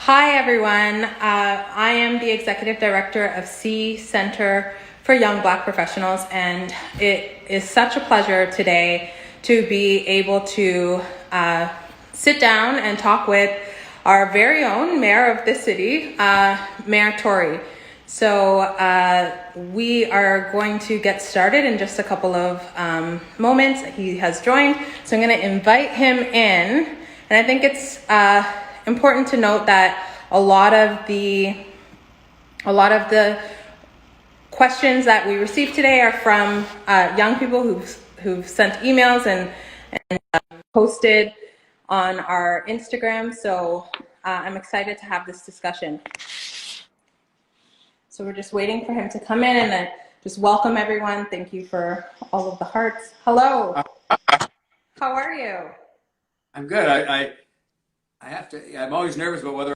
Hi, everyone. I am the Executive Director of CEE Center for Young Black Professionals, and it is such a pleasure today to be able to sit down and talk with our very own mayor of this city, Mayor Tory. So we are going to get started in just a couple of moments. He has joined, so I'm going to invite him in. And I think it's important to note that a lot of the questions that we received today are from young people who've sent emails and posted on our Instagram. So I'm excited to have this discussion. So we're just waiting for him to come in, and then just welcome everyone. Thank you for all of the hearts. Hello. How are you? I'm good. I have to. I'm always nervous about whether.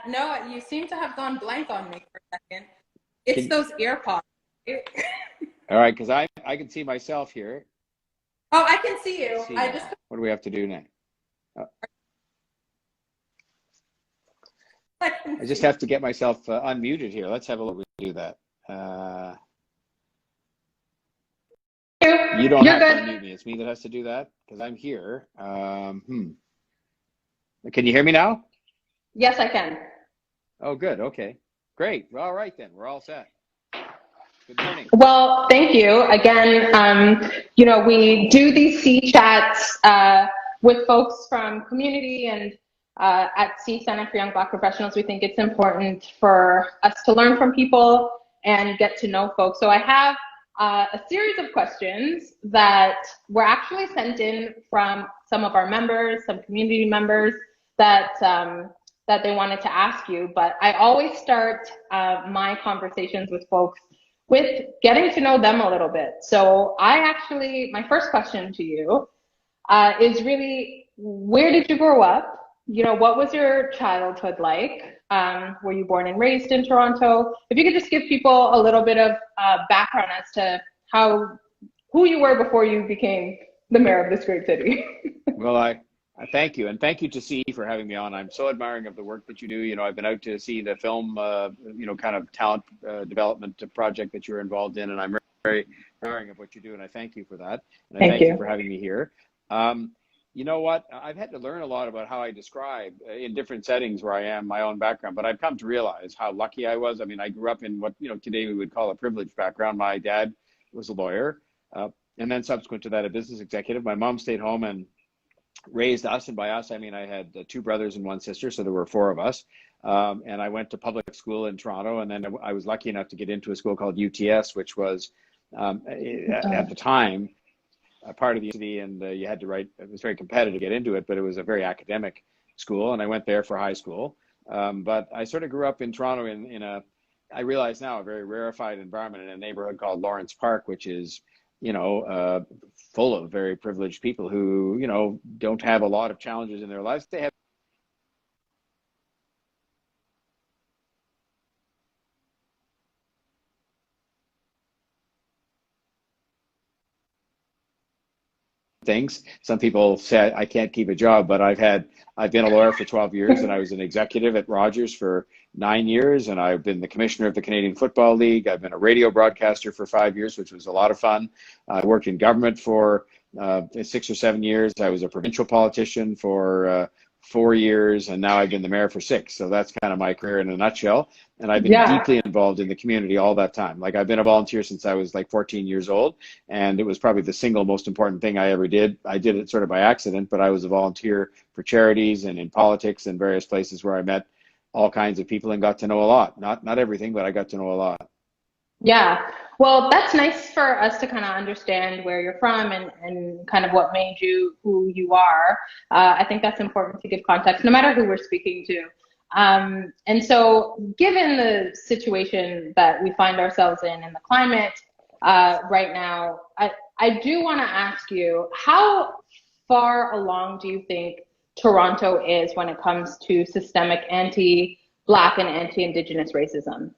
No, you seem to have gone blank on me for a second. It's those ear pods. All right, because I can see myself here. Oh, I can see you. What do we have to do now? I just have to get myself unmuted here. Let's have a look. We do that. You don't have to unmute me. It's me that has to do that because I'm here. Can you hear me now? Yes, I can. Oh, good. Okay, great. Well, all right then. We're all set. Good morning. Well, thank you again. We do these CEE chats with folks from community and at CEE Center for Young Black Professionals. We think it's important for us to learn from people and get to know folks. So I have a series of questions that were actually sent in from some of our members, some community members that they wanted to ask you. But I always start my conversations with folks with getting to know them a little bit. So my first question to you is really, where did you grow up? What was your childhood like? Were you born and raised in Toronto? If you could just give people a little bit of background as to who you were before you became the mayor of this great city. Well, I thank you, and thank you to CEE for having me on. I'm so admiring of the work that you do. I've been out to see the film, kind of talent development project that you're involved in, and I'm very admiring of what you do, and I thank you for that. And I thank you for having me here. You know what? I've had to learn a lot about how I describe in different settings where I am, my own background, but I've come to realize how lucky I was. I mean, I grew up in what, today we would call a privileged background. My dad was a lawyer, and then subsequent to that, a business executive. My mom stayed home and raised us, and by us I mean I had two brothers and one sister, so there were four of us. And I went to public school in Toronto, and then I was lucky enough to get into a school called UTS, which was at the time a part of the university, and you had to write. It was very competitive to get into it, but it was a very academic school, and I went there for high school. But I sort of grew up in Toronto in a, I realize now, a very rarefied environment in a neighborhood called Lawrence Park, which is full of very privileged people who, don't have a lot of challenges in their lives. They have things. Some people say I can't keep a job, but I've been a lawyer for 12 years, and I was an executive at Rogers for 9 years, and I've been the commissioner of the Canadian Football League. I've been a radio broadcaster for 5 years, which was a lot of fun. I worked in government for 6 or 7 years. I was a provincial politician for 4 years, and now I've been the mayor for 6. So that's kind of my career in a nutshell. And I've been deeply involved in the community all that time. Like, I've been a volunteer since I was like 14 years old, and it was probably the single most important thing I ever did. I did it sort of by accident, but I was a volunteer for charities and in politics and various places where I met all kinds of people and got to know a lot. Not everything, but I got to know a lot. Yeah, well, that's nice for us to kind of understand where you're from and kind of what made you who you are. I think that's important to give context, no matter who we're speaking to. And so, given the situation that we find ourselves in the climate right now, I do want to ask you, how far along do you think Toronto is when it comes to systemic anti-Black and anti-Indigenous racism?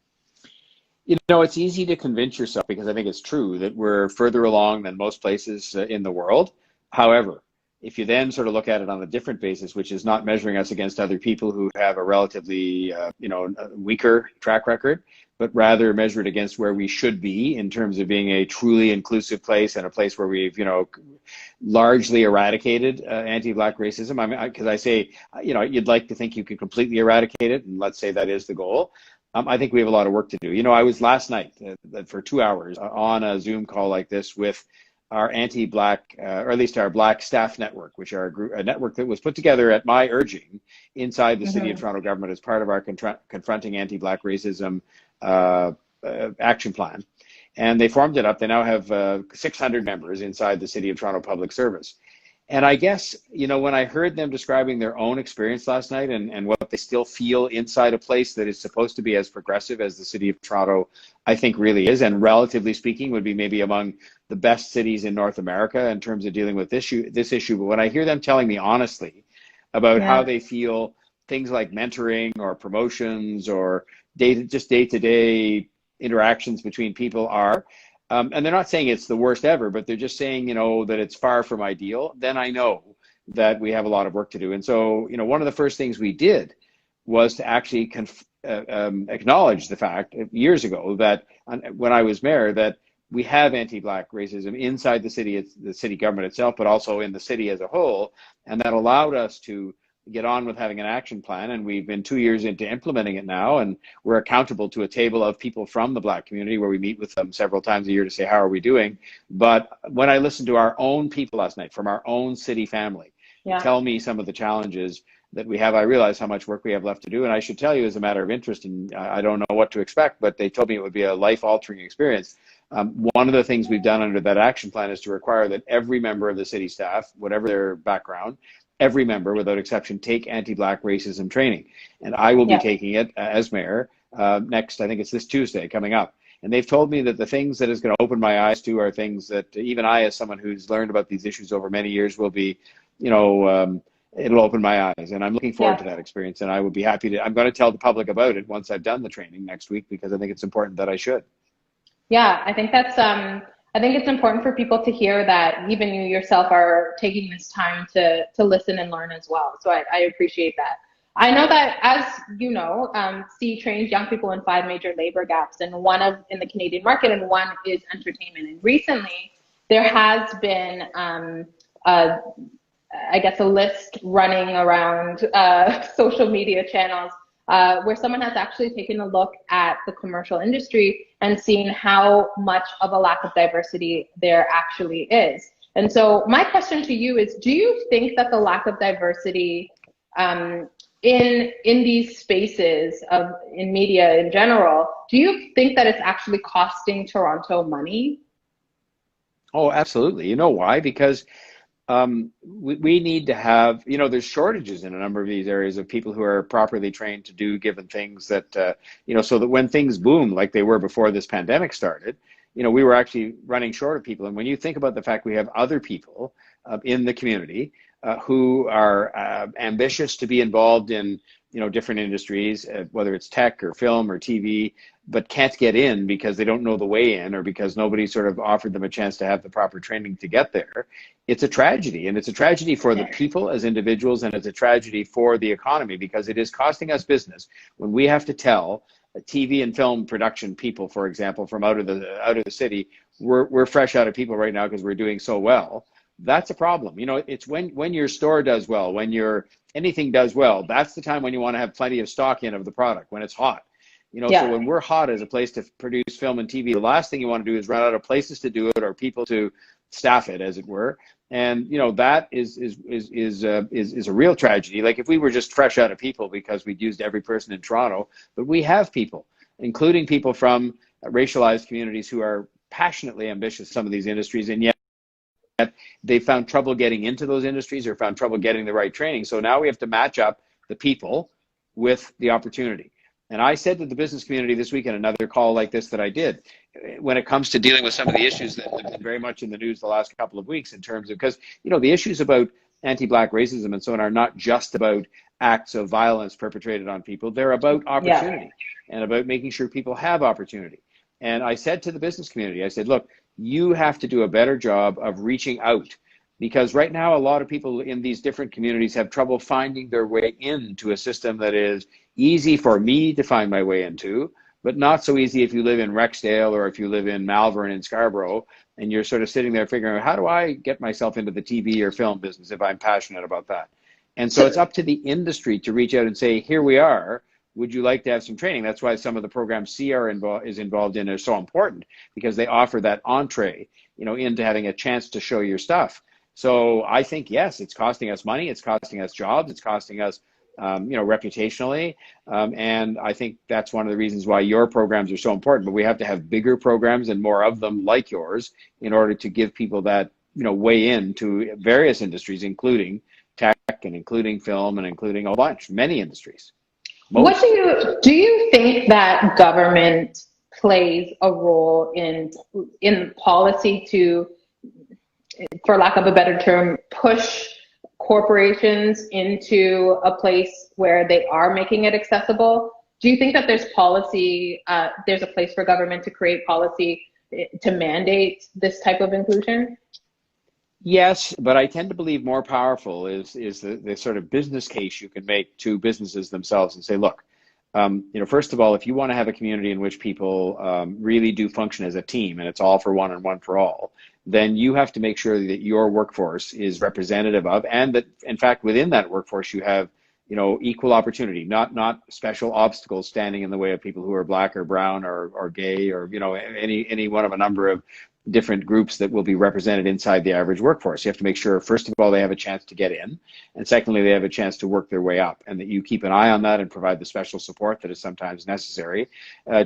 It's easy to convince yourself, because I think it's true that we're further along than most places in the world. However, if you then sort of look at it on a different basis, which is not measuring us against other people who have a relatively, weaker track record, but rather measure it against where we should be in terms of being a truly inclusive place and a place where we've, largely eradicated anti-Black racism. I mean, because I say, you'd like to think you could completely eradicate it, and let's say that is the goal. I think we have a lot of work to do. I was last night for 2 hours on a Zoom call like this with our anti-Black, or at least our Black staff network, which are a network that was put together at my urging inside the City of Toronto government as part of our confronting anti-Black racism action plan. And they formed it up. They now have 600 members inside the City of Toronto Public Service. And I guess, when I heard them describing their own experience last night and what they still feel inside a place that is supposed to be as progressive as the City of Toronto, I think really is, and relatively speaking would be maybe among the best cities in North America in terms of dealing with this issue. But when I hear them telling me honestly about how they feel things like mentoring or promotions or day-to-day interactions between people are, and they're not saying it's the worst ever, but they're just saying, that it's far from ideal, then I know that we have a lot of work to do. And so, one of the first things we did was to actually acknowledge the fact years ago that when I was mayor, that we have anti-Black racism inside the city government itself, but also in the city as a whole. And that allowed us to get on with having an action plan, and we've been 2 years into implementing it now, and we're accountable to a table of people from the Black community where we meet with them several times a year to say, how are we doing? But when I listened to our own people last night from our own city family tell me some of the challenges that we have, I realize how much work we have left to do. And I should tell you, as a matter of interest, and I don't know what to expect, but they told me it would be a life-altering experience. One of the things we've done under that action plan is to require that every member of the city staff, whatever their background, every member, without exception, take anti-Black racism training. And I will be taking it as mayor next, I think it's this Tuesday coming up. And they've told me that the things that is going to open my eyes to are things that even I, as someone who's learned about these issues over many years, will be, it'll open my eyes. And I'm looking forward to that experience. And I would be happy to, I'm going to tell the public about it once I've done the training next week, because I think it's important that I should. Yeah, I think that's, I think it's important for people to hear that even you yourself are taking this time to listen and learn as well. So I appreciate that. I know that, as you know, CEE trains young people in 5 major labor gaps, and in the Canadian market, and one is entertainment. And recently, there has been, I guess, a list running around social media channels where someone has actually taken a look at the commercial industry and seen how much of a lack of diversity there actually is. And so my question to you is, do you think that the lack of diversity in these spaces in media in general, do you think that it's actually costing Toronto money? Oh, absolutely. You know why? Because we need to have, there's shortages in a number of these areas of people who are properly trained to do given things that, so that when things boom like they were before this pandemic started, we were actually running short of people. And when you think about the fact we have other people in the community who are ambitious to be involved in, different industries, whether it's tech or film or TV, but can't get in because they don't know the way in, or because nobody sort of offered them a chance to have the proper training to get there. It's a tragedy, and it's a tragedy for the people as individuals, and it's a tragedy for the economy, because it is costing us business when we have to tell TV and film production people, for example, from out of the city, we're fresh out of people right now because we're doing so well. That's a problem. It's when your store does well, when anything does well, that's the time when you want to have plenty of stock in of the product, when it's hot. So when we're hot as a place to produce film and TV, the last thing you want to do is run out of places to do it or people to staff it, as it were. And that is a real tragedy. Like, if we were just fresh out of people because we'd used every person in Toronto, but we have people, including people from racialized communities, who are passionately ambitious in some of these industries, and yet they found trouble getting into those industries or found trouble getting the right training. So now we have to match up the people with the opportunity. And I said to the business community this week in another call like this that I did, when it comes to dealing with some of the issues that have been very much in the news the last couple of weeks, in terms of, because, the issues about anti-Black racism and so on are not just about acts of violence perpetrated on people. They're about opportunity and about making sure people have opportunity. And I said to the business community, I said, look, you have to do a better job of reaching out because right now a lot of people in these different communities have trouble finding their way into a system that is easy for me to find my way into, but not so easy if you live in Rexdale or if you live in Malvern and Scarborough, and you're sort of sitting there figuring out, how do I get myself into the TV or film business if I'm passionate about that? And so it's up to the industry to reach out and say, here we are, would you like to have some training? That's why some of the programs CR is involved in are so important, because they offer that entree, into having a chance to show your stuff. So I think, yes, it's costing us money, it's costing us jobs, it's costing us, reputationally. And I think that's one of the reasons why your programs are so important. But we have to have bigger programs and more of them like yours in order to give people that, way into various industries, including tech and including film and including a bunch, many industries. What do you think that government plays a role in policy to, for lack of a better term, push corporations into a place where they are making it accessible? Do you think that there's policy, there's a place for government to create policy to mandate this type of inclusion? Yes, but I tend to believe more powerful is the sort of business case you can make to businesses themselves and say, look, first of all, if you want to have a community in which people really do function as a team and it's all for one and one for all, then you have to make sure that your workforce is representative of, and that in fact within that workforce you have, equal opportunity, not special obstacles standing in the way of people who are black or brown or gay or, any one of a number of different groups that will be represented inside the average workforce. You have to make sure, first of all, they have a chance to get in, and secondly, they have a chance to work their way up, and that you keep an eye on that and provide the special support that is sometimes necessary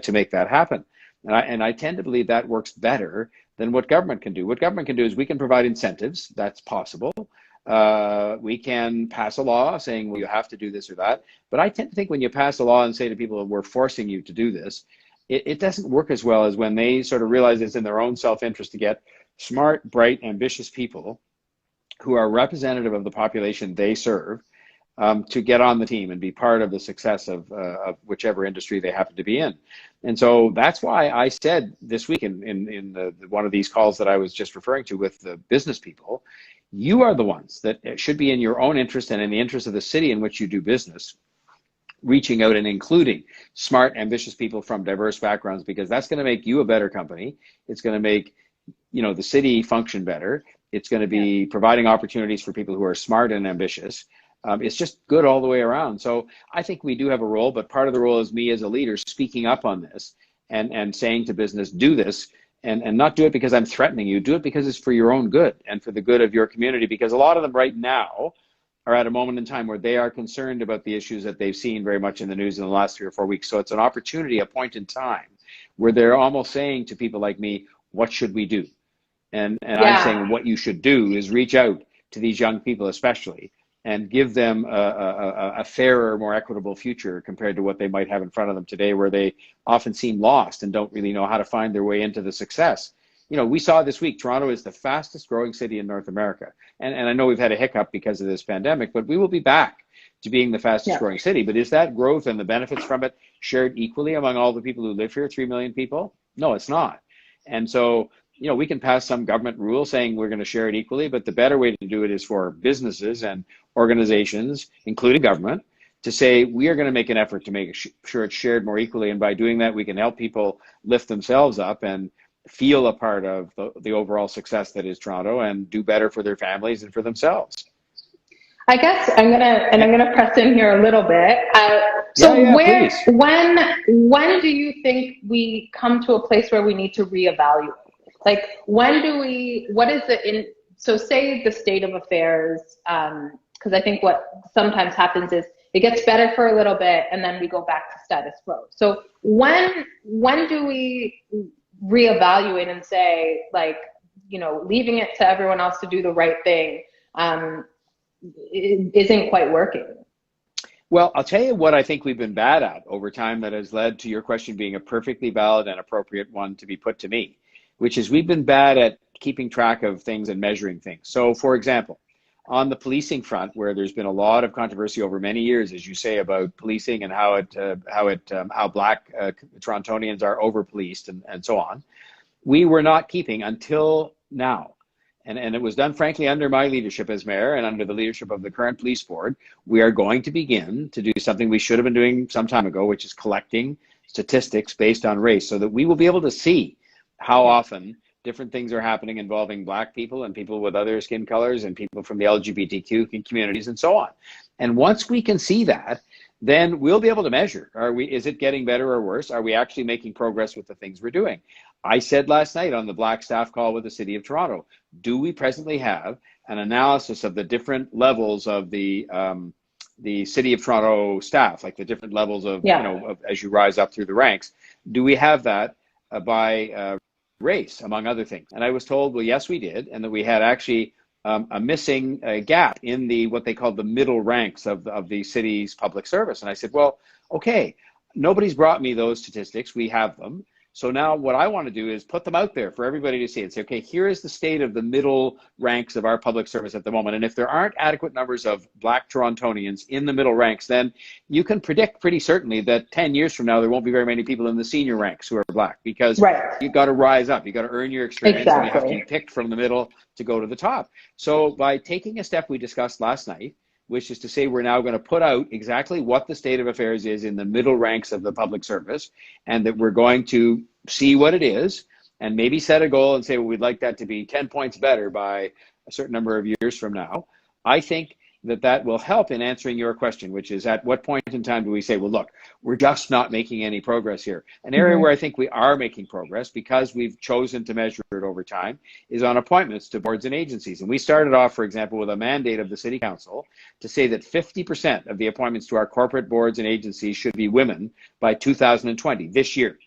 to make that happen. And I tend to believe that works better than what government can do. What government can do is we can provide incentives. That's possible. We can pass a law saying, well, you have to do this or that. But I tend to think when you pass a law and say to people, we're forcing you to do this, it doesn't work as well as when they sort of realize it's in their own self-interest to get smart, bright, ambitious people who are representative of the population they serve to get on the team and be part of the success of whichever industry they happen to be in. And so that's why I said this week in one of these calls that I was just referring to with the business people, you are the ones that should be in your own interest and in the interest of the city in which you do business, reaching out and including smart, ambitious people from diverse backgrounds, because that's going to make you a better company. It's going to make, the city function better. It's going to be providing opportunities for people who are smart and ambitious. It's just good all the way around. So I think we do have a role, but part of the role is me as a leader speaking up on this and saying to business, do this, and not do it because I'm threatening you. Do it because it's for your own good and for the good of your community, because a lot of them right now are at a moment in time where they are concerned about the issues that they've seen very much in the news in the last 3 or 4 weeks. So it's an opportunity, a point in time where they're almost saying to people like me, what should we do? And I'm saying what you should do is reach out to these young people especially and give them a fairer, more equitable future compared to what they might have in front of them today, where they often seem lost and don't really know how to find their way into the success. We saw this week, Toronto is the fastest growing city in North America. And I know we've had a hiccup because of this pandemic, but we will be back to being the fastest growing city. But is that growth and the benefits from it shared equally among all the people who live here, 3 million people? No, it's not. And so, we can pass some government rule saying we're going to share it equally, but the better way to do it is for businesses and organizations, including government, to say we are going to make an effort to make sure it's shared more equally. And by doing that, we can help people lift themselves up and feel a part of the overall success that is Toronto and do better for their families and for themselves. I guess I'm gonna press in here a little bit. When do you think we come to a place where we need to reevaluate? Like, so say the state of affairs, because I think what sometimes happens is it gets better for a little bit and then we go back to status quo. So when do we reevaluate and say, like, leaving it to everyone else to do the right thing isn't quite working? Well, I'll tell you what I think we've been bad at over time that has led to your question being a perfectly valid and appropriate one to be put to me, which is we've been bad at keeping track of things and measuring things. So, for example, on the policing front, where there's been a lot of controversy over many years, as you say, about policing and how black Torontonians are over-policed and so on, we were not keeping until now and it was done, frankly, under my leadership as mayor and under the leadership of the current police board, we are going to begin to do something we should have been doing some time ago, which is collecting statistics based on race so that we will be able to see how often different things are happening involving Black people and people with other skin colors and people from the LGBTQ communities and so on. And once we can see that, then we'll be able to measure, is it getting better or worse? Are we actually making progress with the things we're doing? I said last night on the Black staff call with the City of Toronto, do we presently have an analysis of the different levels of the City of Toronto staff, like the different levels of, as you rise up through the ranks? Do we have that by race, among other things? And I was told, well, yes, we did, and that we had actually a missing gap in what they called the middle ranks of the city's public service. And I said, well, okay, nobody's brought me those statistics. We have them. So now what I want to do is put them out there for everybody to see and say, okay, here is the state of the middle ranks of our public service at the moment. And if there aren't adequate numbers of Black Torontonians in the middle ranks, then you can predict pretty certainly that 10 years from now, there won't be very many people in the senior ranks who are Black, because you've got to rise up. You've got to earn your experience. And you have to be picked from the middle to go to the top. So by taking a step we discussed last night, which is to say we're now going to put out exactly what the state of affairs is in the middle ranks of the public service, and that we're going to see what it is and maybe set a goal and say, well, we'd like that to be 10 points better by a certain number of years from now. I think that will help in answering your question, which is at what point in time do we say, well, look, we're just not making any progress here. An area where I think we are making progress, because we've chosen to measure it over time, is on appointments to boards and agencies. And we started off, for example, with a mandate of the City Council to say that 50% of the appointments to our corporate boards and agencies should be women by 2020, this year.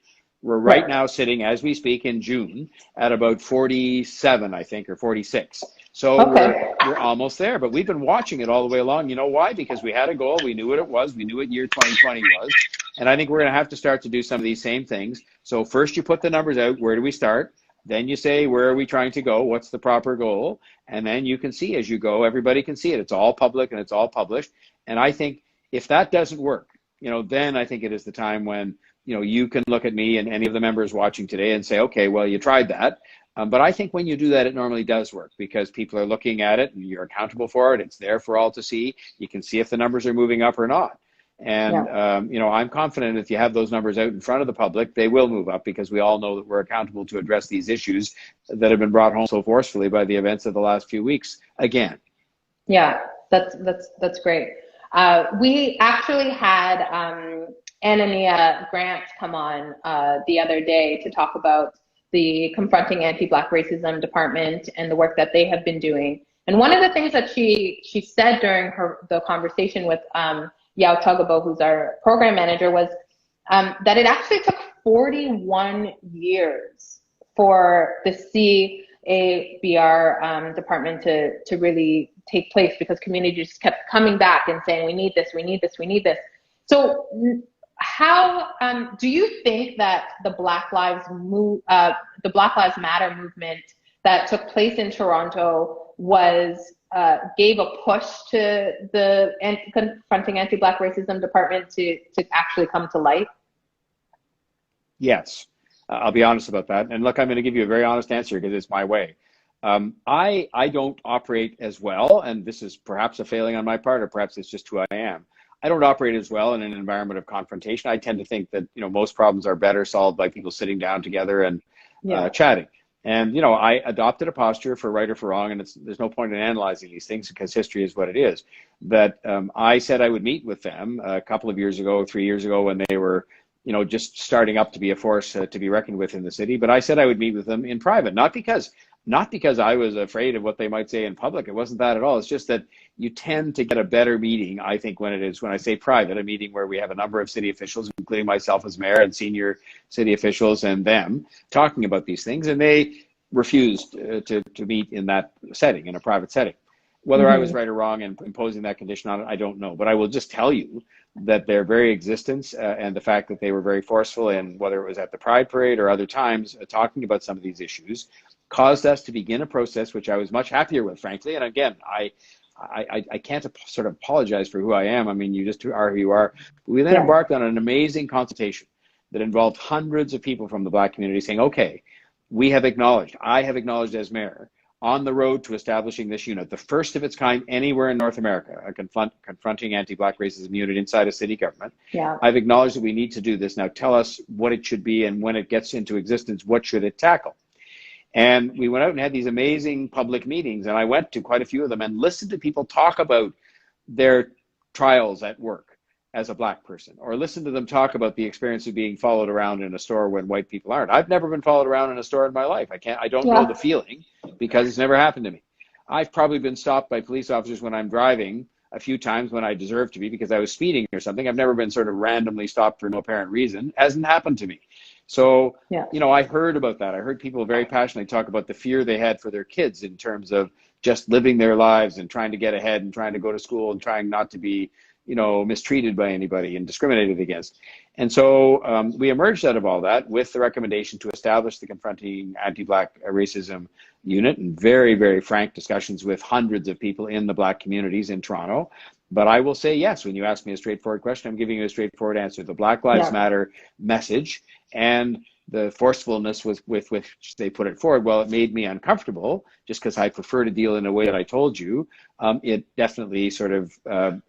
We're right now sitting, as we speak, in June at about 47, I think, or 46. So we're almost there, but we've been watching it all the way along. You know why? Because we had a goal. We knew what it was. We knew what year 2020 was. And I think we're going to have to start to do some of these same things. So first you put the numbers out. Where do we start? Then you say, where are we trying to go? What's the proper goal? And then you can see as you go, everybody can see it. It's all public and it's all published. And I think if that doesn't work, then I think it is the time when, you can look at me and any of the members watching today and say, okay, well, you tried that. But I think when you do that, it normally does work, because people are looking at it and you're accountable for it. It's there for all to see. You can see if the numbers are moving up or not. And, I'm confident if you have those numbers out in front of the public, they will move up, because we all know that we're accountable to address these issues that have been brought home so forcefully by the events of the last few weeks again. Yeah, that's great. We actually had Anania Grant come on the other day to talk about the Confronting Anti-Black Racism Department and the work that they have been doing. And one of the things that she said during the conversation with Yao Tugabo, who's our program manager, was that it actually took 41 years for the CABR department to really take place, because communities just kept coming back and saying, we need this, we need this, we need this. So how do you think that the Black Lives Matter movement that took place in Toronto gave a push to the Confronting Anti-Black Racism Department to actually come to light? Yes, I'll be honest about that. And look, I'm going to give you a very honest answer, because it's my way. I don't operate as well, and this is perhaps a failing on my part, or perhaps it's just who I am. I don't operate as well in an environment of confrontation. I tend to think that most problems are better solved by people sitting down together and chatting. And I adopted a posture, for right or for wrong, and there's no point in analyzing these things, because history is what it is. That I said I would meet with them a couple of years ago, 3 years ago, when they were just starting up to be a force to be reckoned with in the city. But I said I would meet with them in private, not because I was afraid of what they might say in public. It wasn't that at all. It's just that you tend to get a better meeting, I think, when I say private, a meeting where we have a number of city officials, including myself as mayor and senior city officials, and them talking about these things. And they refused to meet in that setting, in a private setting. Whether I was right or wrong in imposing that condition on it, I don't know. But I will just tell you that their very existence and the fact that they were very forceful in, whether it was at the Pride Parade or other times, talking about some of these issues, caused us to begin a process which I was much happier with, frankly. And again, I can't sort of apologize for who I am. I mean, you just are who you are. We then embarked on an amazing consultation that involved hundreds of people from the Black community saying, okay, I have acknowledged as mayor on the road to establishing this unit, the first of its kind anywhere in North America, a confronting anti-Black racism unit inside a city government. Yeah. I've acknowledged that we need to do this. Now tell us what it should be, and when it gets into existence, what should it tackle? And we went out and had these amazing public meetings, and I went to quite a few of them and listened to people talk about their trials at work as a Black person, or listen to them talk about the experience of being followed around in a store when white people aren't. I've never been followed around in a store in my life. I don't know the feeling, because it's never happened to me. I've probably been stopped by police officers when I'm driving a few times when I deserve to be because I was speeding or something. I've never been sort of randomly stopped for no apparent reason. It hasn't happened to me. So, you know, I heard about that. I heard people very passionately talk about the fear they had for their kids in terms of just living their lives and trying to get ahead and trying to go to school and trying not to be, you know, mistreated by anybody and discriminated against. And so we emerged out of all that with the recommendation to establish the Confronting Anti-Black Racism Unit, and very, very frank discussions with hundreds of people in the Black communities in Toronto. But I will say yes, when you ask me a straightforward question, I'm giving you a straightforward answer. The Black Lives Matter message and the forcefulness with which they put it forward, well, it made me uncomfortable just because I prefer to deal in a way that I told you. It definitely sort of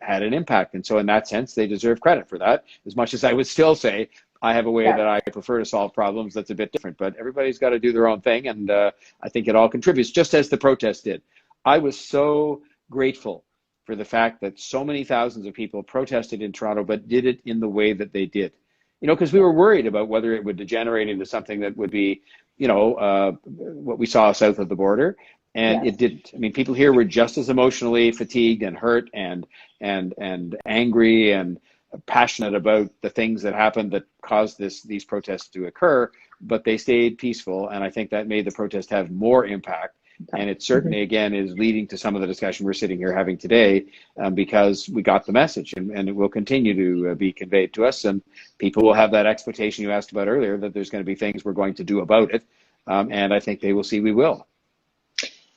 had an impact. And so in that sense, they deserve credit for that, as much as I would still say I have a way that I prefer to solve problems that's a bit different. But everybody's got to do their own thing, and I think it all contributes, just as the protest did. I was so grateful for the fact that so many thousands of people protested in Toronto, but did it in the way that they did. You know, because we were worried about whether it would degenerate into something that would be, you know, what we saw south of the border, and it didn't. I mean, people here were just as emotionally fatigued and hurt and angry and passionate about the things that happened that caused these protests to occur, but they stayed peaceful, and I think that made the protest have more impact. And it certainly, again, is leading to some of the discussion we're sitting here having today, because we got the message, and it will continue to be conveyed to us. And people will have that expectation you asked about earlier, that there's going to be things we're going to do about it. And I think they will see we will.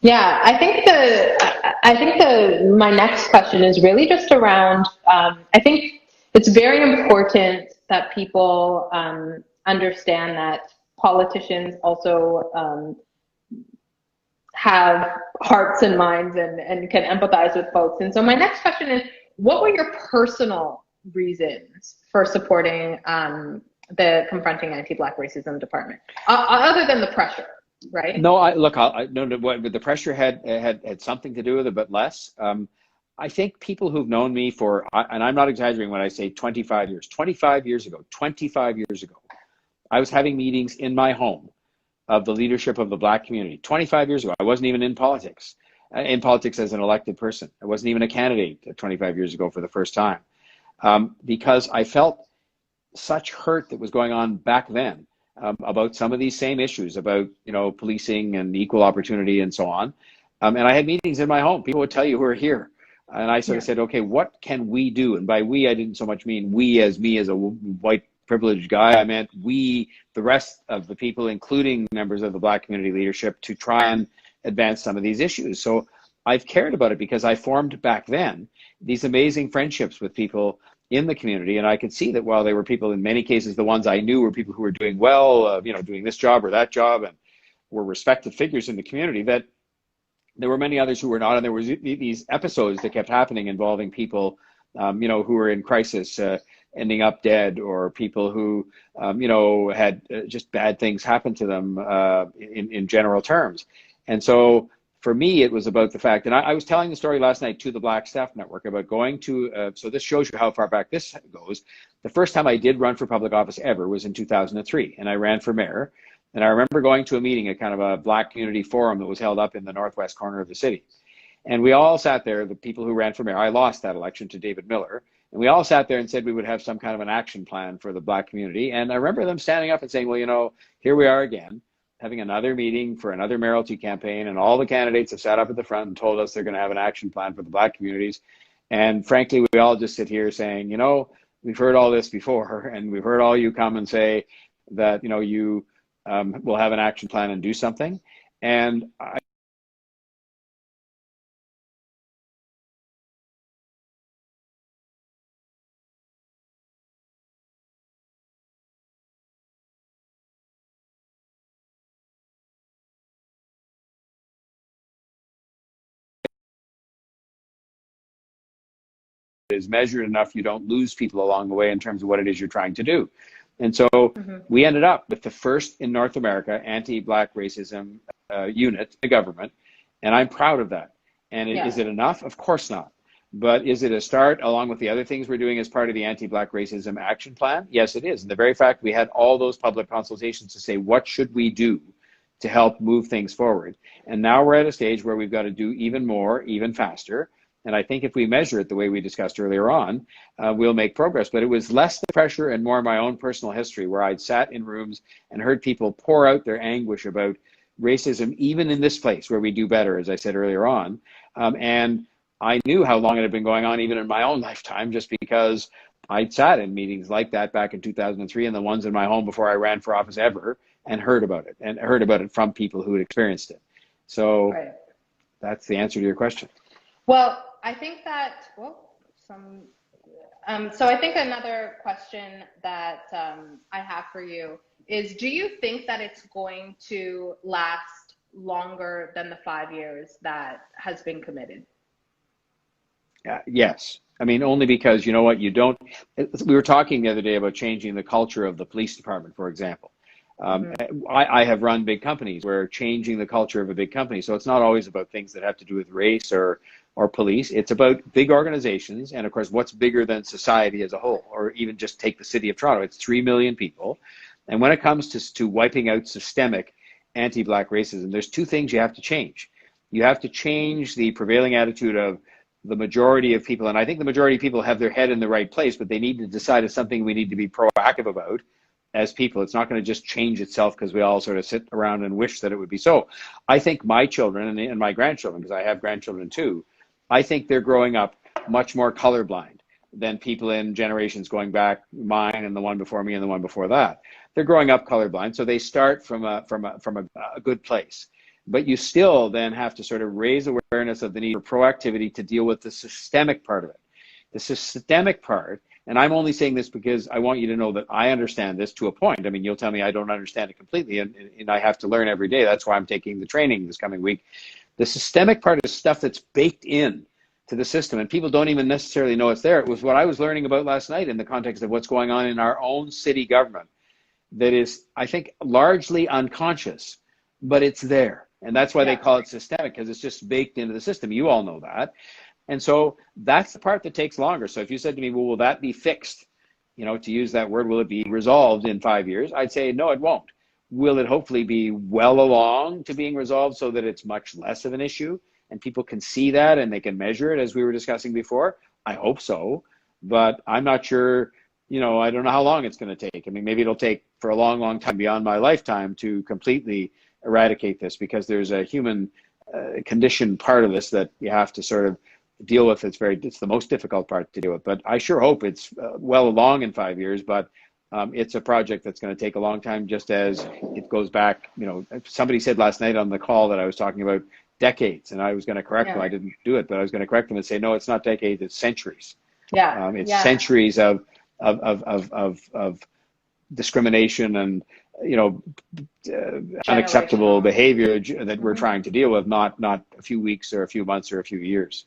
Yeah, I think my next question is really just around, I think it's very important that people understand that politicians also have hearts and minds and can empathize with folks. And so my next question is, what were your personal reasons for supporting the Confronting Anti-Black Racism Department, other than the pressure, right? No, the pressure had something to do with it, but less. I think people who've known me for, and I'm not exaggerating when I say 25 years, 25 years ago, I was having meetings in my home of the leadership of the Black community. 25 years ago, I wasn't even in politics as an elected person. I wasn't even a candidate 25 years ago for the first time, because I felt such hurt that was going on back then about some of these same issues, about, you know, policing and equal opportunity and so on. And I had meetings in my home. People would tell you who are here. And I sort of said, okay, what can we do? And by we, I didn't so much mean we as me as a white privileged guy. I meant we, the rest of the people, including members of the Black community leadership, to try and advance some of these issues. So I've cared about it because I formed back then these amazing friendships with people in the community. And I could see that while they were people, in many cases, the ones I knew were people who were doing well, you know, doing this job or that job, and were respected figures in the community, that there were many others who were not. And there were these episodes that kept happening involving people, you know, who were in crisis, ending up dead, or people who, you know, had just bad things happen to them in general terms. And so for me, it was about the fact, and I was telling the story last night to the Black Staff Network about going to, so this shows you how far back this goes. The first time I did run for public office ever was in 2003, and I ran for mayor. And I remember going to a meeting, a kind of a Black community forum that was held up in the northwest corner of the city. And we all sat there, the people who ran for mayor. I lost that election to David Miller. And we all sat there and said we would have some kind of an action plan for the Black community. And I remember them standing up and saying, well, you know, here we are again, having another meeting for another mayoralty campaign, and all the candidates have sat up at the front and told us they're going to have an action plan for the Black communities. And frankly, we all just sit here saying, you know, we've heard all this before, and we've heard all you come and say that, you know, you will have an action plan and do something. And is measured enough, you don't lose people along the way in terms of what it is you're trying to do. And so we ended up with the first in North America anti-Black racism unit, the government, and I'm proud of that. And is it enough? Of course not. But is it a start along with the other things we're doing as part of the anti-Black racism action plan? Yes, it is. And the very fact we had all those public consultations to say, what should we do to help move things forward? And now we're at a stage where we've got to do even more, even faster. And I think if we measure it the way we discussed earlier on, we'll make progress. But it was less the pressure and more my own personal history, where I'd sat in rooms and heard people pour out their anguish about racism, even in this place where we do better, as I said earlier on. And I knew how long it had been going on, even in my own lifetime, just because I'd sat in meetings like that back in 2003 and the ones in my home before I ran for office ever, and heard about it from people who had experienced it. So that's the answer to your question. Well, I think that, so I think another question that I have for you is, do you think that it's going to last longer than the 5 years that has been committed? Yes. I mean, only because, you know what, we were talking the other day about changing the culture of the police department, for example. I have run big companies where changing the culture of a big company. So it's not always about things that have to do with race or police. It's about big organizations. And of course, what's bigger than society as a whole, or even just take the city of Toronto? It's 3 million people. And when it comes to wiping out systemic anti-Black racism, there's two things you have to change. You have to change the prevailing attitude of the majority of people. And I think the majority of people have their head in the right place, but they need to decide it's something we need to be proactive about as people. It's not going to just change itself because we all sort of sit around and wish that it would be so. I think my children and my grandchildren, because I have grandchildren too, I think they're growing up much more colorblind than people in generations going back, mine and the one before me and the one before that. They're growing up colorblind, so they start from a good place. But you still then have to sort of raise awareness of the need for proactivity to deal with the systemic part of it. The systemic part, and I'm only saying this because I want you to know that I understand this to a point. I mean, you'll tell me I don't understand it completely, and I have to learn every day. That's why I'm taking the training this coming week. The systemic part is stuff that's baked in to the system, and people don't even necessarily know it's there. It was what I was learning about last night in the context of what's going on in our own city government that is, I think, largely unconscious, but it's there. And that's why they call it systemic, because it's just baked into the system. You all know that. And so that's the part that takes longer. So if you said to me, well, will that be fixed? You know, to use that word, will it be resolved in 5 years? I'd say, no, it won't. Will it hopefully be well along to being resolved so that it's much less of an issue and people can see that and they can measure it as we were discussing before? I hope so, but I'm not sure, you know, I don't know how long it's going to take. I mean, maybe it'll take for a long, long time beyond my lifetime to completely eradicate this, because there's a human condition part of this that you have to sort of deal with. It's the most difficult part to deal with, but I sure hope it's well along in 5 years, but it's a project that's going to take a long time, just as it goes back, you know, somebody said last night on the call that I was talking about decades, and I was going to correct them. I didn't do it, but I was going to correct them and say, no, it's not decades, it's centuries. It's centuries of discrimination and, you know, unacceptable behavior that we're trying to deal with, not a few weeks or a few months or a few years.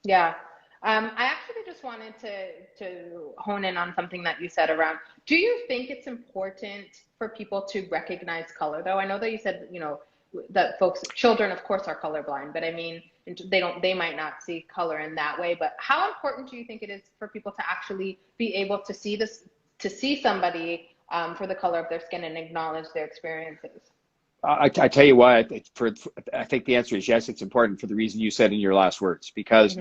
Yeah. I actually just wanted to hone in on something that you said around, do you think it's important for people to recognize color, though? I know that you said, you know, that children, of course, are colorblind, but I mean, they might not see color in that way, but how important do you think it is for people to actually be able to see somebody for the color of their skin and acknowledge their experiences? I tell you why. I think the answer is yes, it's important for the reason you said in your last words, because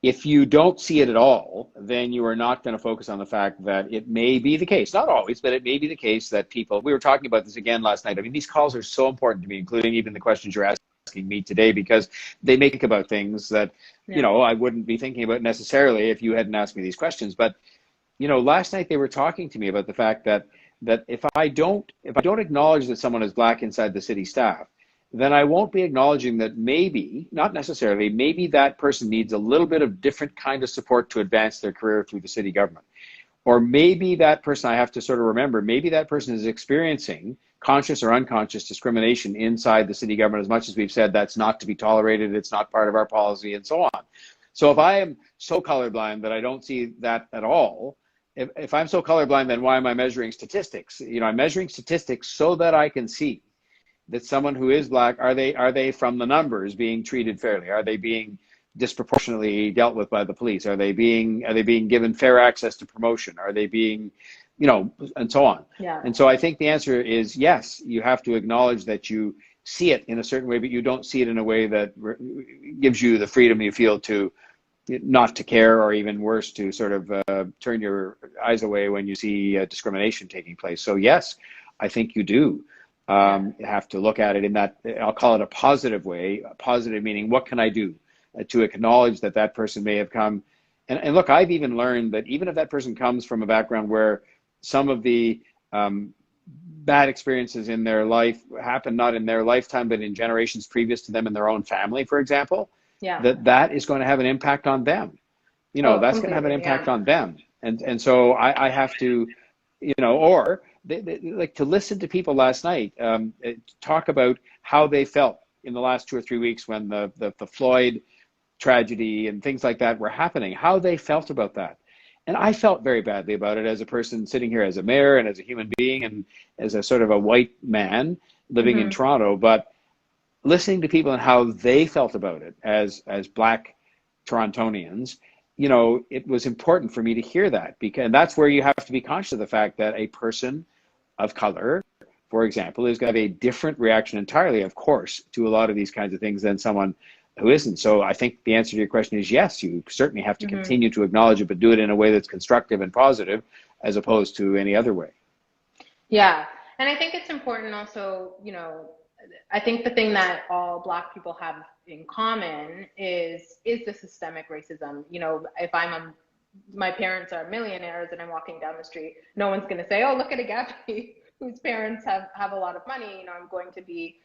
if you don't see it at all, then you are not going to focus on the fact that it may be the case, not always, but it may be the case that people, we were talking about this again last night. I mean, these calls are so important to me, including even the questions you're asking me today, because they make about things that, you know, I wouldn't be thinking about necessarily if you hadn't asked me these questions. But, you know, last night they were talking to me about the fact that if I don't acknowledge that someone is Black inside the city staff, then I won't be acknowledging that maybe, not necessarily, maybe that person needs a little bit of different kind of support to advance their career through the city government. Or maybe that person, I have to sort of remember, maybe that person is experiencing conscious or unconscious discrimination inside the city government, as much as we've said that's not to be tolerated, it's not part of our policy, and so on. So if I am so colorblind that I don't see that at all, if I'm so colorblind, then why am I measuring statistics? You know, I'm measuring statistics so that I can see that someone who is Black, are they from the numbers being treated fairly? Are they being disproportionately dealt with by the police? Are they being given fair access to promotion? Are they being, you know, and so on. Yeah. And so I think the answer is yes, you have to acknowledge that you see it in a certain way, but you don't see it in a way that gives you the freedom you feel to not to care, or even worse, to sort of turn your eyes away when you see discrimination taking place. So yes, I think you do have to look at it in that, I'll call it a positive way. A positive meaning, what can I do to acknowledge that that person may have come. And look, I've even learned that even if that person comes from a background where some of the bad experiences in their life happened not in their lifetime, but in generations previous to them in their own family, for example, that is going to have an impact on them. You know, that's going to have an impact on them. And so I have to, you know, or like to listen to people last night talk about how they felt in the last 2 or 3 weeks when the Floyd tragedy and things like that were happening, how they felt about that. And I felt very badly about it as a person sitting here as a mayor and as a human being and as a sort of a white man living in Toronto, but listening to people and how they felt about it as Black Torontonians, you know, it was important for me to hear that, because that's where you have to be conscious of the fact that a person of color, for example, is going to have a different reaction entirely, of course, to a lot of these kinds of things than someone who isn't. So I think the answer to your question is yes, you certainly have to continue to acknowledge it, but do it in a way that's constructive and positive as opposed to any other way. Yeah. And I think it's important also, you know, I think the thing that all Black people have in common is the systemic racism. You know, if my parents are millionaires and I'm walking down the street, no one's going to say, oh, look at Agapi, whose parents have a lot of money. You know, I'm going to be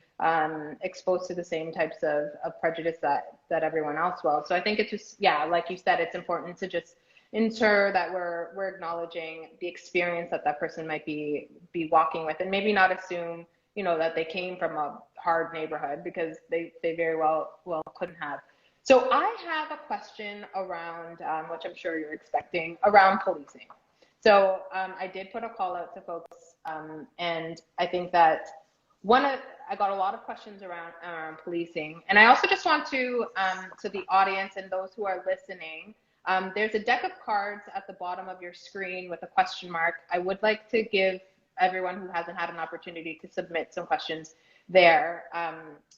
exposed to the same types of prejudice that everyone else will. So I think it's just, yeah, like you said, it's important to just ensure that we're acknowledging the experience that person might be walking with, and maybe not assume, you know, that they came from a hard neighborhood, because they very well couldn't have. So I have a question around, which I'm sure you're expecting, around policing. So I did put a call out to folks, and I think that I got a lot of questions around policing. And I also just want to the audience and those who are listening, there's a deck of cards at the bottom of your screen with a question mark. I would like to give everyone who hasn't had an opportunity to submit some questions there.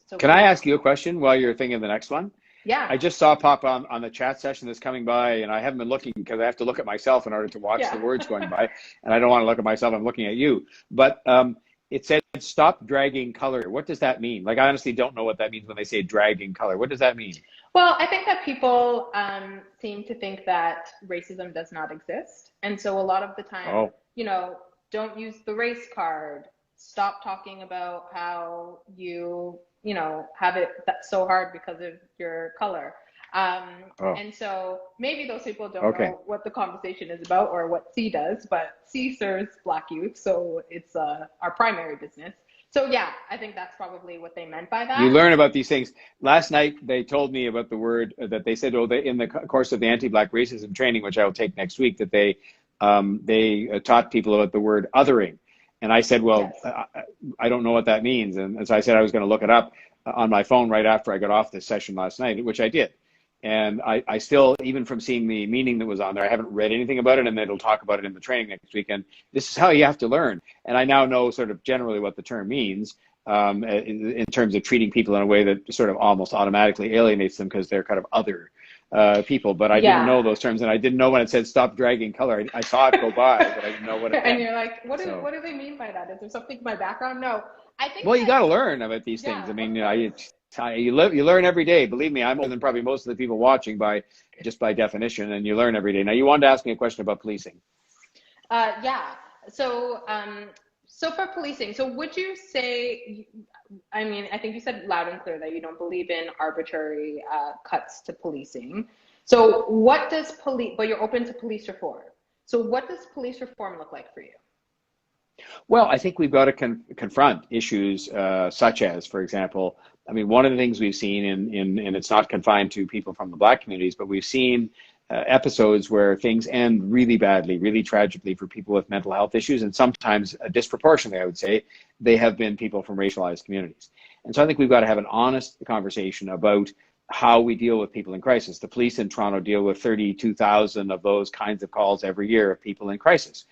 So can I ask you a question while you're thinking of the next one? Yeah. I just saw pop on the chat session that's coming by, and I haven't been looking because I have to look at myself in order to watch the words going by, and I don't want to look at myself, I'm looking at you. But it said, stop dragging color. What does that mean? Like, I honestly don't know what that means when they say dragging color. What does that mean? Well, I think that people seem to think that racism does not exist. And so a lot of the time, you know, don't use the race card. Stop talking about how you know, have it that's so hard because of your color. And so maybe those people don't know what the conversation is about or what CEE does, but CEE serves Black youth, so it's our primary business. So yeah, I think that's probably what they meant by that. You learn about these things. Last night, they told me about the word that they said, in the course of the anti-Black racism training, which I will take next week, that they taught people about the word othering. And I said, well, I don't know what that means. And so I said I was going to look it up on my phone right after I got off this session last night, which I did. And I still, even from seeing the meaning that was on there, I haven't read anything about it, and then it'll talk about it in the training next week. And this is how you have to learn. And I now know sort of generally what the term means in terms of treating people in a way that sort of almost automatically alienates them because they're kind of other people. But I didn't know those terms, and I didn't know when it said stop dragging color. I saw it go by, but I didn't know what it meant. And you're like, what do they mean by that? Is there something in my background? No. I think you got to learn about these things. I mean, you learn every day. Believe me, I'm older than probably most of the people watching by definition, and you learn every day. Now, you wanted to ask me a question about policing. So for policing, so would you say, I mean, I think you said loud and clear that you don't believe in arbitrary cuts to policing. So what does but you're open to police reform. So what does police reform look like for you? Well, I think we've got to confront issues such as, for example, I mean, one of the things we've seen and it's not confined to people from the Black communities, but we've seen episodes where things end really badly, really tragically for people with mental health issues, and sometimes disproportionately, I would say, they have been people from racialized communities. And so I think we've got to have an honest conversation about how we deal with people in crisis. The police in Toronto deal with 32,000 of those kinds of calls every year of people in crisis.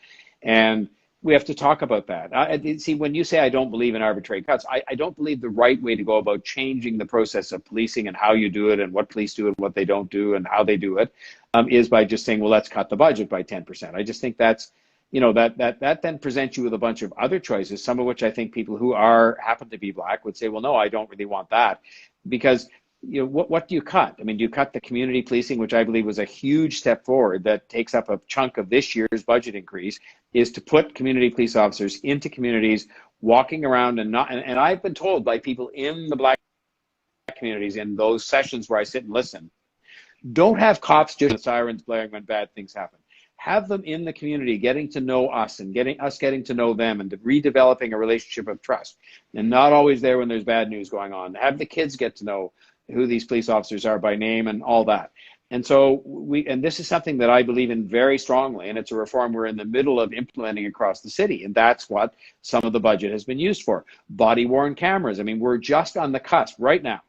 And we have to talk about that. See, when you say I don't believe in arbitrary cuts, I don't believe the right way to go about changing the process of policing and how you do it and what police do and what they don't do and how they do it is by just saying, well, let's cut the budget by 10%. I just think that's, that then presents you with a bunch of other choices, some of which I think people who happen to be Black would say, well, no, I don't really want that. Because what do you cut? I mean, do you cut the community policing, which I believe was a huge step forward that takes up a chunk of this year's budget increase, is to put community police officers into communities, walking around and I've been told by people in the Black communities in those sessions where I sit and listen, don't have cops just with sirens blaring when bad things happen. Have them in the community, getting to know us and getting to know them and redeveloping a relationship of trust, and not always there when there's bad news going on. Have the kids get to know who these police officers are by name and all that. And so and this is something that I believe in very strongly, and it's a reform we're in the middle of implementing across the city, and that's what some of the budget has been used for. Body-worn cameras. I mean, we're just on the cusp right now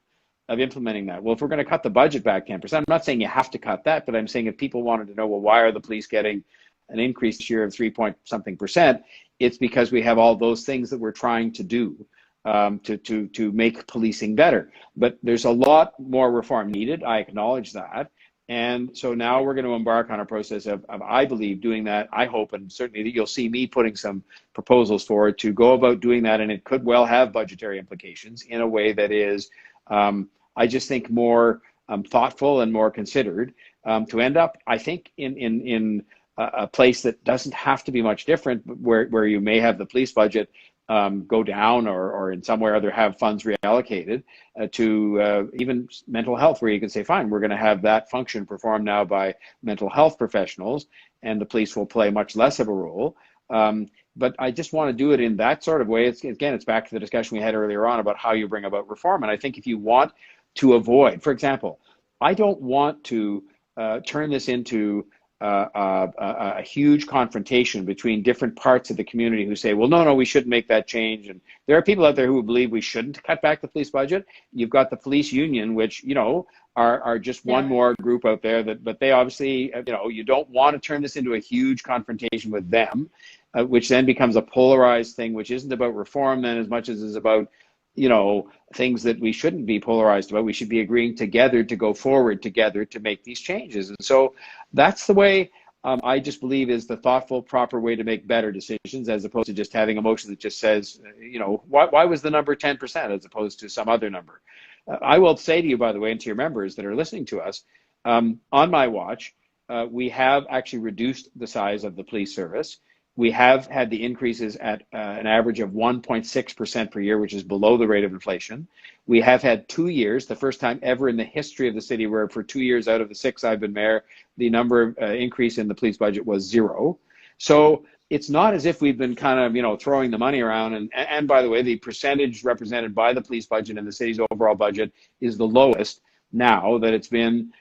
of implementing that. Well, if we're going to cut the budget back 10%, I'm not saying you have to cut that, but I'm saying if people wanted to know, well, why are the police getting an increase this year of 3-point-something%, it's because we have all those things that we're trying to do to make policing better. But there's a lot more reform needed. I acknowledge that. And so now we're going to embark on a process of I believe, doing that. I hope, and certainly that you'll see me putting some proposals forward to go about doing that. And it could well have budgetary implications in a way that is, I just think, more thoughtful and more considered to end up, I think, in a place that doesn't have to be much different, but where you may have the police budget go down or in some way or other have funds reallocated to even mental health, where you can say, fine, we're going to have that function performed now by mental health professionals, and the police will play much less of a role. But I just want to do it in that sort of way. It's back to the discussion we had earlier on about how you bring about reform. And I think if you want to avoid, for example, I don't want to turn this into a huge confrontation between different parts of the community who say, well, no, we shouldn't make that change. And there are people out there who believe we shouldn't cut back the police budget. You've got the police union, which, are just one more group out there but they obviously, you don't want to turn this into a huge confrontation with them, which then becomes a polarized thing, which isn't about reform then as much as is about, things that we shouldn't be polarized about. We should be agreeing together to go forward together to make these changes. And so that's the way I just believe is the thoughtful, proper way to make better decisions, as opposed to just having a motion that just says, why was the number 10% as opposed to some other number? I will say to you, by the way, and to your members that are listening to us, on my watch, we have actually reduced the size of the police service. We have had the increases at an average of 1.6% per year, which is below the rate of inflation. We have had 2 years, the first time ever in the history of the city, where for 2 years out of the 6 I've been mayor, the number of increase in the police budget was 0. So it's not as if we've been kind of, throwing the money around. And by the way, the percentage represented by the police budget in the city's overall budget is the lowest now that it's been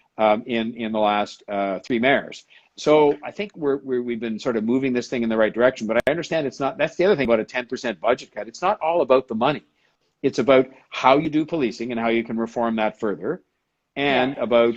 in the last 3 mayors. So I think we've been sort of moving this thing in the right direction, but I understand it's not. That's the other thing about a 10% budget cut. It's not all about the money. It's about how you do policing and how you can reform that further, and about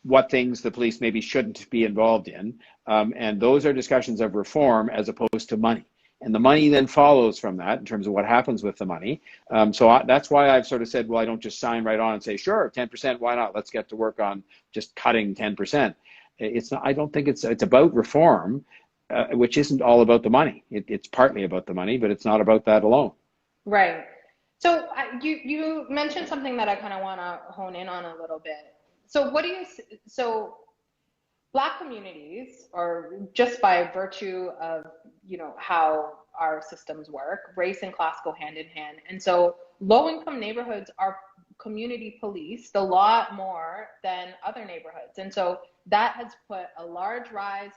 what things the police maybe shouldn't be involved in. And those are discussions of reform as opposed to money. And the money then follows from that in terms of what happens with the money. That's why I've sort of said, well, I don't just sign right on and say, sure, 10%, why not? Let's get to work on just cutting 10%. It's not. I don't think it's about reform, which isn't all about the money. It's partly about the money, but it's not about that alone. Right. So you mentioned something that I kind of want to hone in on a little bit. So Black communities, or just by virtue of how our systems work, race and class go hand in hand, and so low-income neighborhoods are community policed a lot more than other neighborhoods, and so that has put a large rise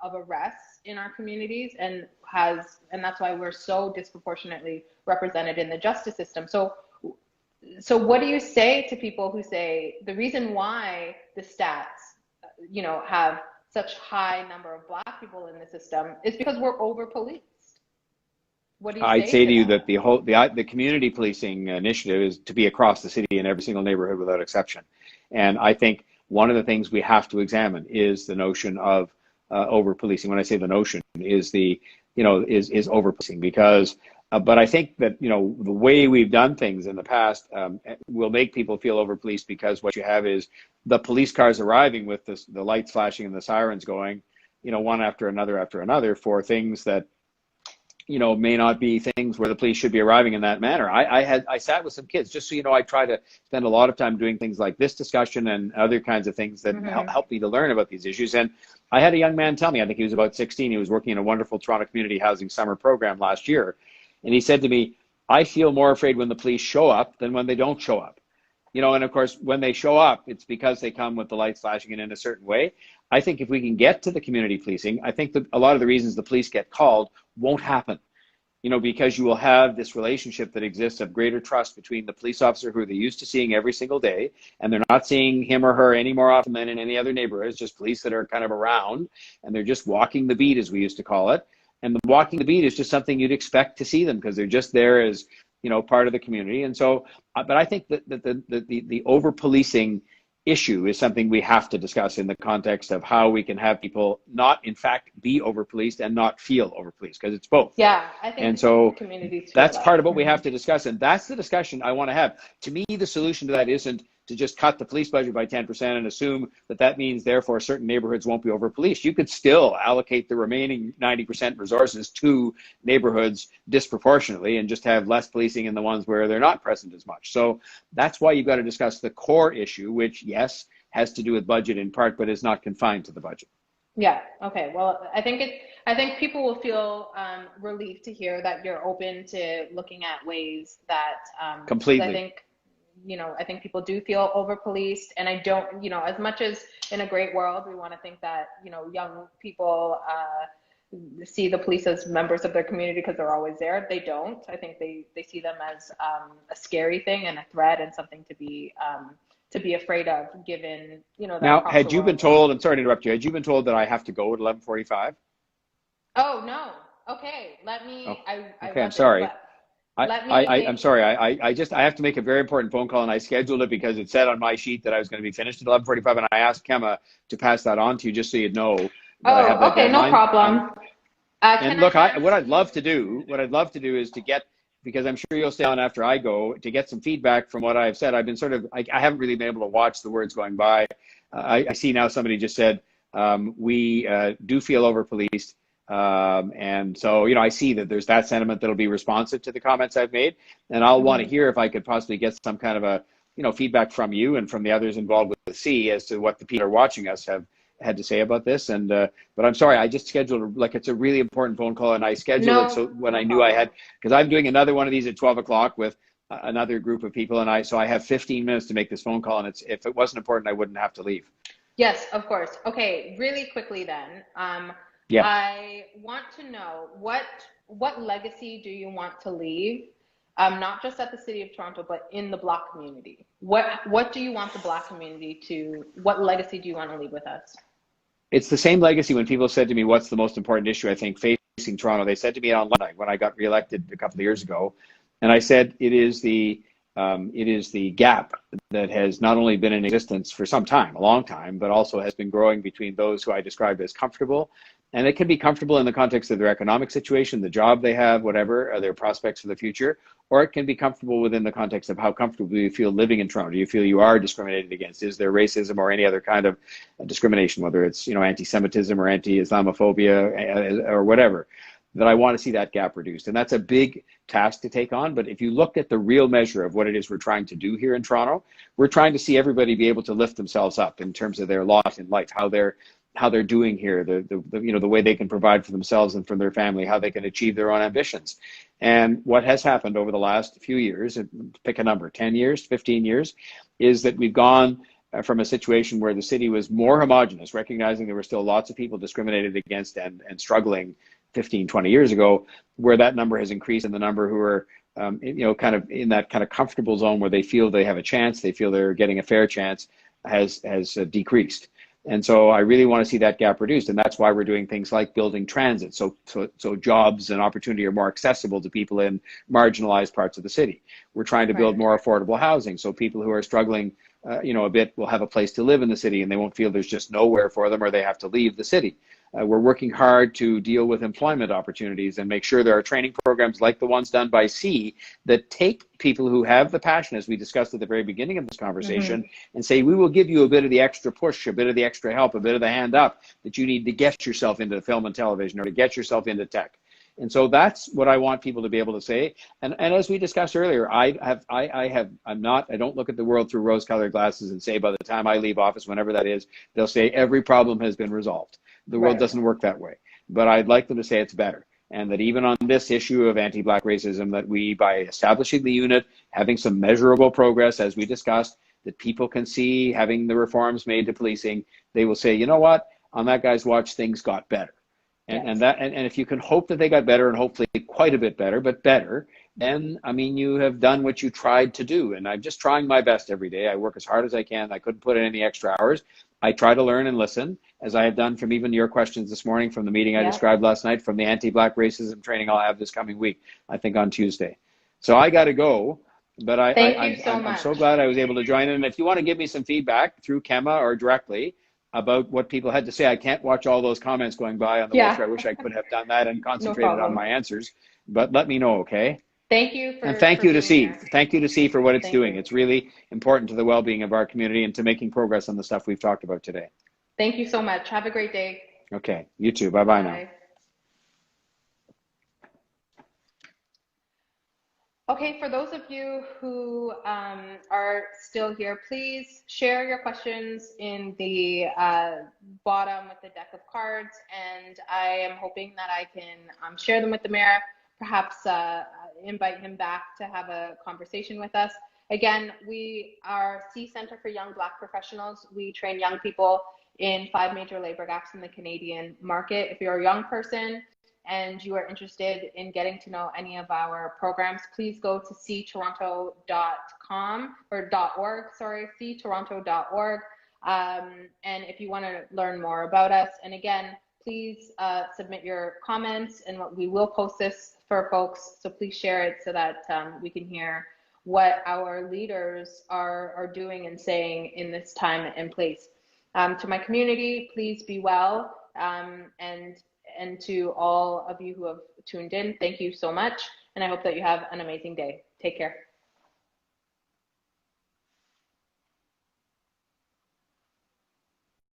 of arrests in our communities, and that's why we're so disproportionately represented in the justice system. So So what do you say to people who say the reason why the stats, have such high number of Black people in the system is because we're over policed? What do you I'd say say to to you them? that the community policing initiative is to be across the city in every single neighborhood without exception. And I think one of the things we have to examine is the notion of over policing. When I say the notion, is is over policing, because but I think that the way we've done things in the past will make people feel over policed, because what you have is the police cars arriving with the lights flashing and the sirens going, one after another for things that may not be things where the police should be arriving in that manner. I sat with some kids, just so I try to spend a lot of time doing things like this discussion and other kinds of things that help me to learn about these issues. And I had a young man tell me, I think he was about 16, he was working in a wonderful Toronto community housing summer program last year. And he said to me, I feel more afraid when the police show up than when they don't show up. And of course, when they show up, it's because they come with the lights flashing and in a certain way. I think if we can get to the community policing, I think that a lot of the reasons the police get called won't happen. Because you will have this relationship that exists of greater trust between the police officer, who they're used to seeing every single day, and they're not seeing him or her any more often than in any other neighborhood. It's just police that are kind of around, and they're just walking the beat, as we used to call it. And the walking the beat is just something you'd expect to see them, because they're just there as part of the community. And so, but I think that the over policing issue is something we have to discuss in the context of how we can have people not, in fact, be over policed and not feel over policed, because it's both. Yeah, I think. And so communities that's part of what we have to discuss, and that's the discussion I want to have. To me, the solution to that isn't to just cut the police budget by 10% and assume that that means therefore certain neighborhoods won't be over policed. You could still allocate the remaining 90% resources to neighborhoods disproportionately and just have less policing in the ones where they're not present as much. So that's why you've got to discuss the core issue, which, yes, has to do with budget in part, but is not confined to the budget. Yeah. Okay. Well, I think people will feel relieved to hear that you're open to looking at ways that completely. I think people do feel over policed, and I don't, as much as in a great world we want to think that young people see the police as members of their community because they're always there. They don't. I think they see them as a scary thing and a threat and something to be afraid of, given Now, had you been told? I'm sorry to interrupt you. Had you been told that I have to go at 11:45? Oh no. Okay. Let me. Oh, I'm sorry. I'm sorry. I have to make a very important phone call, and I scheduled it because it said on my sheet that I was going to be finished at 11:45, and I asked Kemma to pass that on to you just so you'd know. Oh, okay, no problem. And look, what I'd love to do is to get, because I'm sure you'll stay on after I go, to get some feedback from what I've said. I've been I haven't really been able to watch the words going by. I see now somebody just said, we do feel over policed. And so, I see that there's that sentiment that'll be responsive to the comments I've made. And I'll want to hear if I could possibly get some kind of a, feedback from you and from the others involved with the CEE as to what the people who are watching us have had to say about this. And but I'm sorry, I just scheduled it's a really important phone call, and I scheduled it so when I knew I had, because I'm doing another one of these at 12 o'clock with another group of people, and I have 15 minutes to make this phone call, and if it wasn't important, I wouldn't have to leave. Yes, of course. Okay, really quickly then. Yeah. I want to know what legacy do you want to leave, not just at the City of Toronto, but in the Black community? What do you want the Black community what legacy do you want to leave with us? It's the same legacy. When people said to me, what's the most important issue, I think, facing Toronto, they said to me online when I got reelected a couple of years ago, and I said it is the gap that has not only been in existence for some time, a long time, but also has been growing between those who I described as comfortable. And it can be comfortable in the context of their economic situation, the job they have, whatever, their prospects for the future, or it can be comfortable within the context of how comfortable you feel living in Toronto. Do you feel you are discriminated against? Is there racism or any other kind of discrimination, whether it's anti-Semitism or anti-Islamophobia or whatever? That I want to see that gap reduced. And that's a big task to take on. But if you look at the real measure of what it is we're trying to do here in Toronto, we're trying to see everybody be able to lift themselves up in terms of their lot in life, how they're doing here, the way they can provide for themselves and for their family, how they can achieve their own ambitions. And what has happened over the last few years, pick a number, 10 years, 15 years, is that we've gone from a situation where the city was more homogenous, recognizing there were still lots of people discriminated against and struggling 15, 20 years ago, where that number has increased, and the number who are kind of in that kind of comfortable zone where they feel they have a chance, they feel they're getting a fair chance, has decreased. And so I really want to see that gap reduced. And that's why we're doing things like building transit. So jobs and opportunity are more accessible to people in marginalized parts of the city. We're trying to build more affordable housing. So people who are struggling, a bit will have a place to live in the city and they won't feel there's just nowhere for them or they have to leave the city. We're working hard to deal with employment opportunities and make sure there are training programs like the ones done by CEE that take people who have the passion, as we discussed at the very beginning of this conversation, and say, we will give you a bit of the extra push, a bit of the extra help, a bit of the hand up that you need to get yourself into film and television or to get yourself into tech. And so that's what I want people to be able to say. And as we discussed earlier, I don't look at the world through rose-colored glasses and say by the time I leave office, whenever that is, they'll say every problem has been resolved. The world doesn't work that way. But I'd like them to say it's better. And that even on this issue of anti-Black racism, that we, by establishing the unit, having some measurable progress, as we discussed, that people can see, having the reforms made to policing, they will say, you know what, on that guy's watch, things got better. And if you can hope that they got better, and hopefully quite a bit better, but better, then, I mean, you have done what you tried to do. And I'm just trying my best every day. I work as hard as I can. I couldn't put in any extra hours. I try to learn and listen, as I have done from even your questions this morning, from the meeting I described last night, from the anti-Black racism training I'll have this coming week, I think on Tuesday. So I got to go, but I'm so glad I was able to join in. And if you want to give me some feedback through Kemma or directly about what people had to say, I can't watch all those comments going by on the website. I wish I could have done that and concentrated on my answers, but let me know, okay? Thank you and thank you to CEE. Thank you to CEE for what it's doing. You. It's really important to the well-being of our community and to making progress on the stuff we've talked about today. Thank you so much. Have a great day. Okay, you too. Bye-bye now. Okay, for those of you who are still here, please share your questions in the bottom with the deck of cards, and I am hoping that I can share them with the mayor, perhaps invite him back to have a conversation with us. Again, we are CEE Center for Young Black Professionals. We train young people in 5 major labor gaps in the Canadian market. If you're a young person and you are interested in getting to know any of our programs, please go to ctoronto.com or .org, sorry, ctoronto.org. And if you want to learn more about us, and again, please submit your comments, and we will post this for folks. So please share it so that we can hear what our leaders are doing and saying in this time and place. To my community, please be well. And to all of you who have tuned in, thank you so much. And I hope that you have an amazing day. Take care.